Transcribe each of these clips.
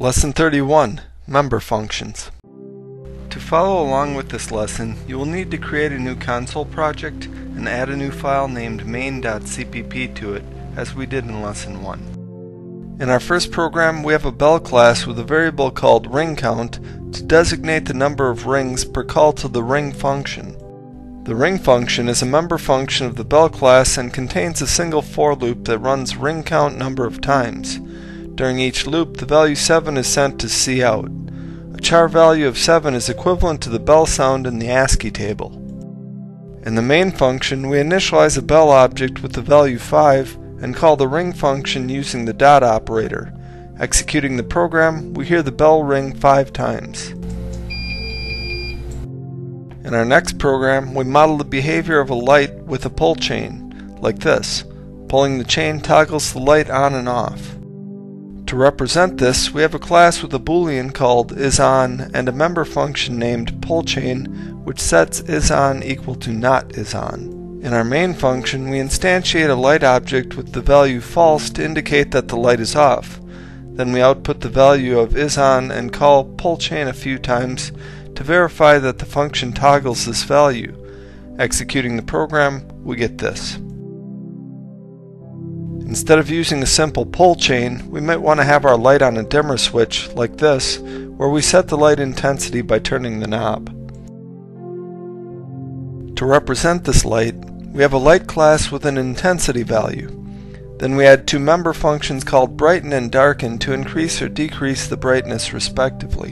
Lesson 31, Member Functions. To follow along with this lesson, you will need to create a new console project and add a new file named main.cpp to it, as we did in Lesson 1. In our first program, we have a bell class with a variable called ring count to designate the number of rings per call to the ring function. The ring function is a member function of the bell class and contains a single for loop that runs ring count number of times. During each loop, the value 7 is sent to cout. A char value of 7 is equivalent to the bell sound in the ASCII table. In the main function, we initialize a bell object with the value 5 and call the ring function using the dot operator. Executing the program, we hear the bell ring 5 times. In our next program, we model the behavior of a light with a pull chain, like this. Pulling the chain toggles the light on and off. To represent this, we have a class with a boolean called isOn and a member function named pullChain, which sets isOn equal to not isOn. In our main function, we instantiate a light object with the value false to indicate that the light is off. Then we output the value of isOn and call pullChain a few times to verify that the function toggles this value. Executing the program, we get this. Instead of using a simple pull chain, we might want to have our light on a dimmer switch, like this, where we set the light intensity by turning the knob. To represent this light, we have a light class with an intensity value. Then we add two member functions called brighten and darken to increase or decrease the brightness respectively.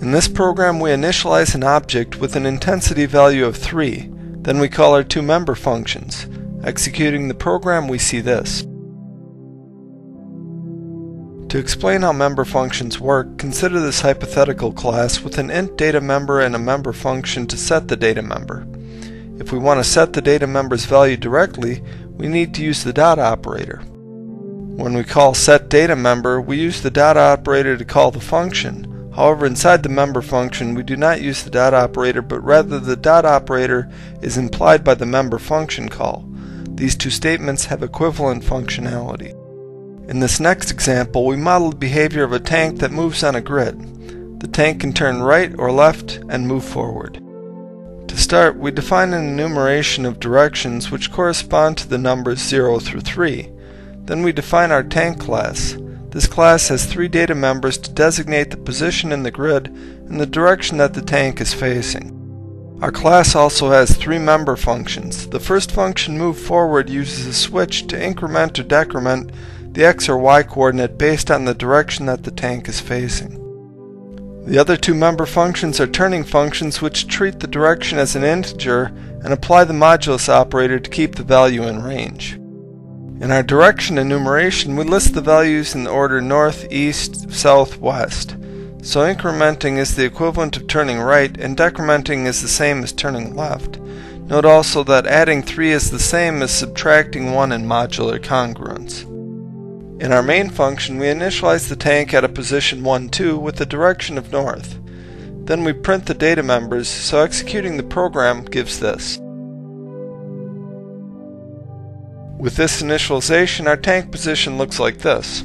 In this program, we initialize an object with an intensity value of 3. Then we call our two member functions. Executing the program, we see this. To explain how member functions work, consider this hypothetical class with an int data member and a member function to set the data member. If we want to set the data member's value directly, we need to use the dot operator. When we call setDataMember, we use the dot operator to call the function. However, inside the member function, we do not use the dot operator, but rather the dot operator is implied by the member function call. These two statements have equivalent functionality. In this next example, we model the behavior of a tank that moves on a grid. The tank can turn right or left and move forward. To start, we define an enumeration of directions which correspond to the numbers 0 through 3. Then we define our tank class. This class has 3 data members to designate the position in the grid and the direction that the tank is facing. Our class also has 3 member functions. The first function, move forward, uses a switch to increment or decrement the x or y coordinate based on the direction that the tank is facing. The other 2 member functions are turning functions which treat the direction as an integer and apply the modulus operator to keep the value in range. In our direction enumeration, we list the values in the order north, east, south, west. So incrementing is the equivalent of turning right, and decrementing is the same as turning left. Note also that adding 3 is the same as subtracting 1 in modular congruence. In our main function, we initialize the tank at a position 1, 2 with the direction of north. Then we print the data members, so executing the program gives this. With this initialization, our tank position looks like this.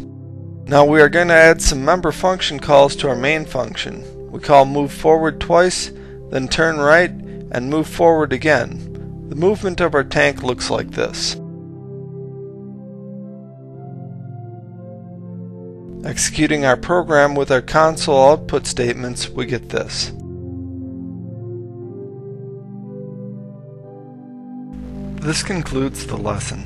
Now we are going to add some member function calls to our main function. We call move forward twice, then turn right, and move forward again. The movement of our tank looks like this. Executing our program with our console output statements, we get this. This concludes the lesson.